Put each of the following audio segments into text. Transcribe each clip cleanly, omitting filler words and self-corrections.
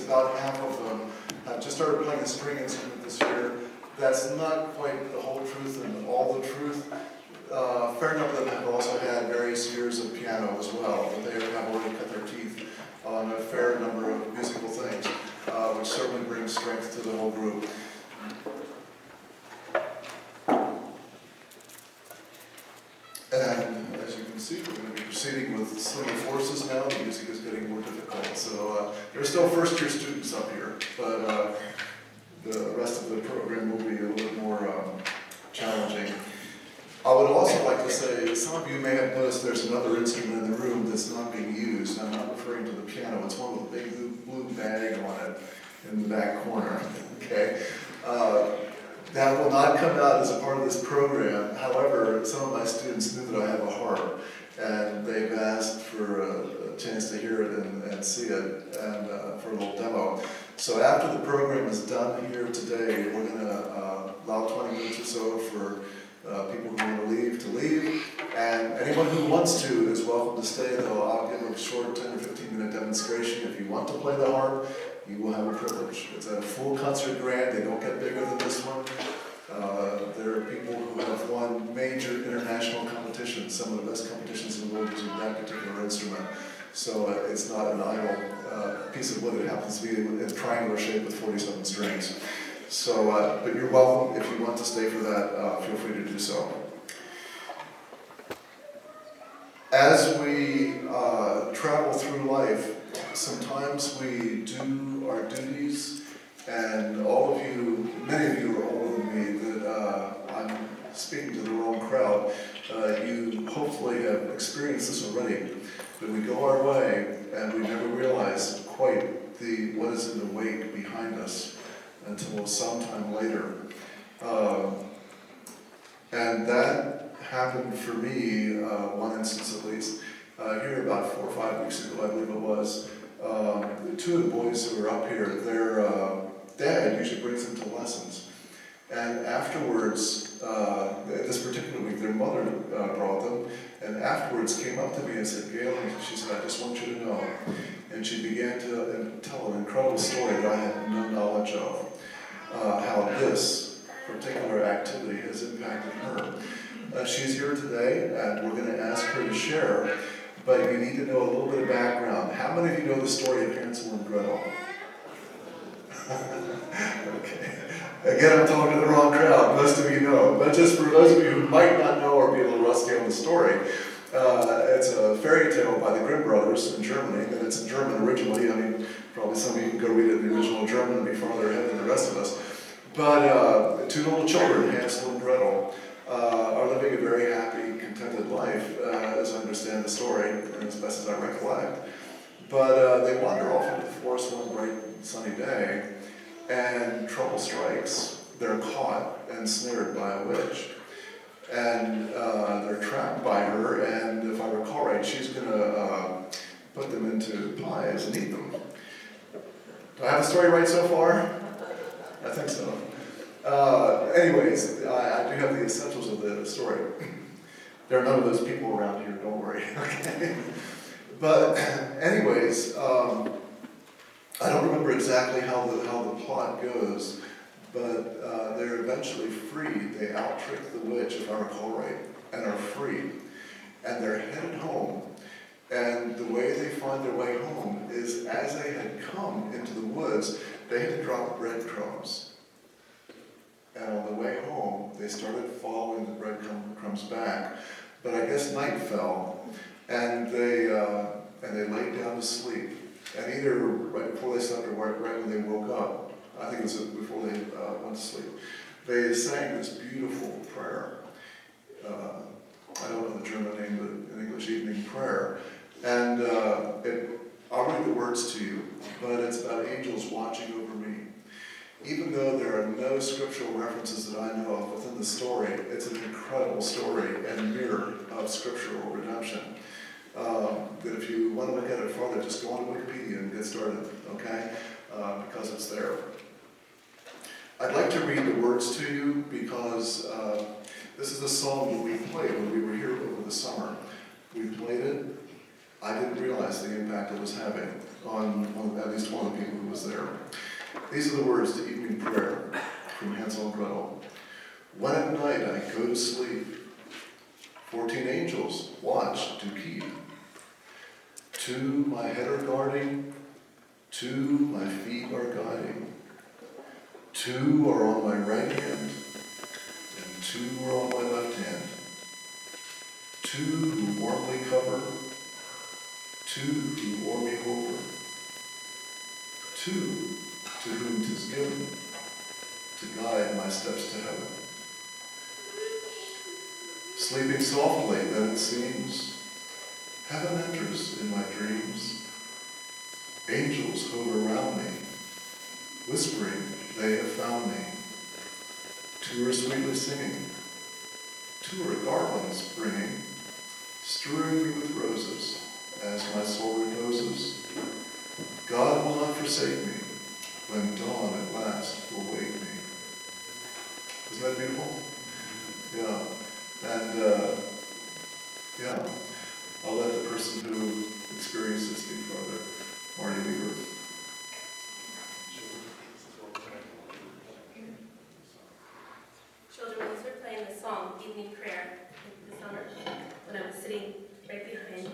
about half of them have just started playing a string instrument this year. That's not quite the whole truth and all the truth. A fair number of them have also had various years of piano as well, but they have already cut their teeth on a fair number of musical things, which certainly brings strength to the whole group. And as you can see, we're going to be proceeding with slinger forces now. The music is getting more difficult. So there are still first-year students up here, but the rest of the program will be a little bit more challenging. I would also like to say, some of you may have noticed there's another instrument in the room that's not being used. I'm not referring to the piano. It's one with a big blue bag on it in the back corner. Okay. That will not come out as a part of this program. However, some of my students knew that I have a harp, and they've asked for a chance to hear it and see it, and for a little demo. So after the program is done here today, we're going to allow 20 minutes or so for people who want to leave, and anyone who wants to is welcome to stay, though I'll give a short 10 or 15 minute demonstration. If you want to play the harp, you will have a privilege. It's a full concert grant. They don't get bigger than this one. There are people who have won major international competitions, some of the best competitions in the world using that particular instrument. So it's not an idle piece of wood. It happens to be in a triangular shape with 47 strings. So, but you're welcome. If you want to stay for that, feel free to do so. As we travel through life, sometimes we do our duties, and all of you, many of you are older than me, that I'm speaking to the wrong crowd. You hopefully have experienced this already, that we go our way and we never realize quite what is in the wake behind us until sometime later. And that happened for me, one instance at least, here about 4 or 5 weeks ago, I believe it was. Two of the boys who are up here, their dad usually brings them to lessons. And afterwards, this particular week, their mother brought them, and afterwards came up to me and said, "Gail," she said, "I just want you to know." And she began to tell an incredible story that I had no knowledge of, how this particular activity has impacted her. She's here today, and we're going to ask her to share, but you need to know a little bit of background. How many of you know the story of Hansel and Gretel? Okay. Again, I'm talking to the wrong crowd. Most of you know. But just for those of you who might not know or be a little rusty on the story, it's a fairy tale by the Grimm brothers in Germany, and it's in German originally. I mean, probably some of you can go read it in the original German and be farther ahead than the rest of us. But two little children, Hansel and Gretel, are living a very happy, contented life, as I understand the story, and as best as I recollect. But they wander off into the forest one bright sunny day, and trouble strikes. They're caught and snared by a witch. And they're trapped by her, and if I recall right, she's going to put them into pies and eat them. Do I have the story right so far? I think so. Anyways, I do have the essentials of the story. There are none of those people around here, don't worry. Okay. But anyways, I don't remember exactly how the plot goes, but they're eventually freed. They out-trick the witch, if I recall right, and are freed. And they're headed home. And the way they find their way home is, as they had come into the woods, they had to drop breadcrumbs. And on the way home, they started following the breadcrumbs back. But I guess night fell, and they laid down to sleep. And either right before they slept or right when they woke up, I think it was before they went to sleep, they sang this beautiful prayer. I don't know the German name, but an English evening prayer. And I'll read the words to you, but it's about angels watching over me. Even though there are no scriptural references that I know of within the story, it's an incredible story and mirror of scriptural redemption. That if you want to look at it further, just go on to Wikipedia and get started, okay? Because it's there. I'd like to read the words to you because this is a song that we played when we were here over the summer. We played it I didn't realize the impact it was having on at least one of the people who was there. These are the words to evening prayer from Hansel and Gretel. When at night I go to sleep, 14 angels watch to keep. 2 my head are guarding, 2 my feet are guiding. 2 are on my right hand, and 2 are on my left hand. 2 who warmly cover, 2 who warm me over. 2 to whom 'tis given to guide my steps to heaven. Sleeping softly, then it seems, heaven enters in my dreams. Angels hover around me, whispering they have found me. 2 are sweetly singing, 2 are garlands bringing, strewing me with roses as my soul reposes. God will not forsake me when dawn at last will wake me. Isn't that beautiful? Yeah. And yeah, I'll let the person who experienced this speak further. Marty Weaver. Children, we were playing the song Evening Prayer this summer when I was sitting right behind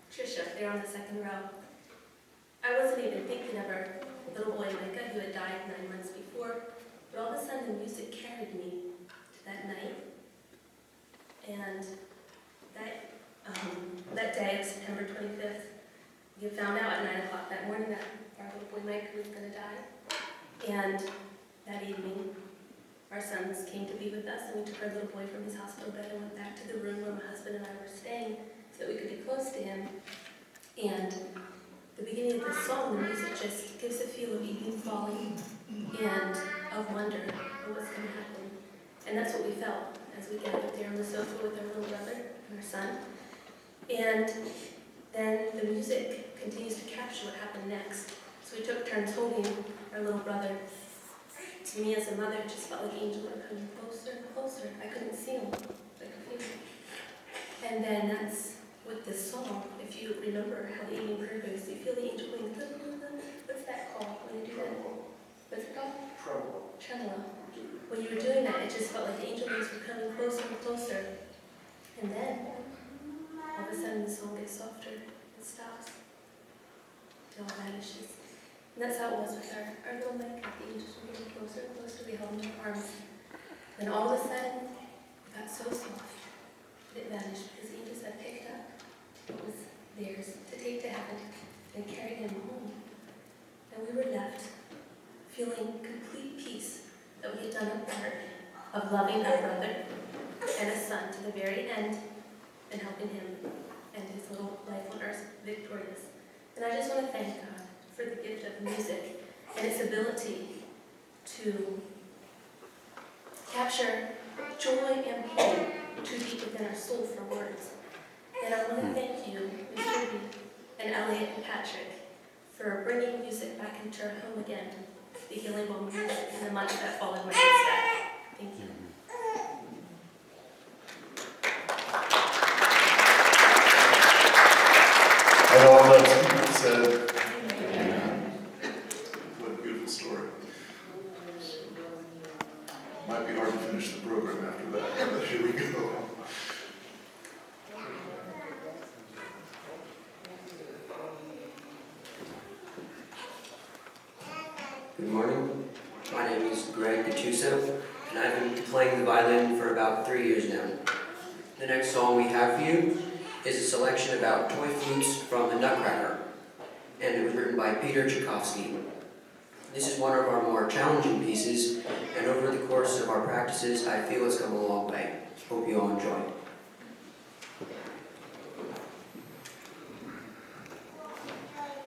Trisha there on the second row. I wasn't even thinking of her little boy Micah who had died 9 months before, but all of a sudden the music carried me to that night. And that day, September 25th, we found out at 9 o'clock that morning that our little boy Micah was going to die. And that evening, our sons came to be with us, and we took our little boy from his hospital bed and went back to the room where my husband and I were staying so that we could be close to him. And the beginning of this song, the music just gives a feel of evening falling and of wonder of what's going to happen. And that's what we felt as we gathered there on the sofa with our little brother and our son. And then the music continues to capture what happened next. So we took turns holding our little brother. To me as a mother, it just felt like angels were coming closer and closer. I couldn't see them, but I could feel them. And then that's with this song, if you remember how the evening prayer goes, you feel the angel wings. What's that called when you do that? What's it called? Tremolo. When you were doing that, it just felt like the angel wings were coming closer and closer. And then, all of a sudden, the song gets softer and stops. It all vanishes. And that's how it was with our little Micah. The angels were getting closer and closer. We held him in our arms. Then all of a sudden, it got so soft that it vanished because the angels had picked up what was theirs to take to heaven and carried him home. And we were left feeling complete peace that we had done our part of loving our brother and a son to the very end and helping him and his little life on earth victorious. And I just want to thank God for the gift of music and its ability to capture joy and pain too deep within our soul for words. And I want to thank you, Mr. B, and Elliot and Patrick, for bringing music back into our home again, the Healing Balm music in the months that followed my footsteps. Thank you. And all those people said, Amen. What a beautiful story. Might be hard to finish the program after that, but here we go. Good morning. My name is Greg Gattuso, and I've been playing the violin for about 3 years now. The next song we have for you is a selection about toy flutes from The Nutcracker, and it was written by Peter Tchaikovsky. This is one of our more challenging pieces, and over the course of our practices, I feel it's come a long way. Hope you all enjoy.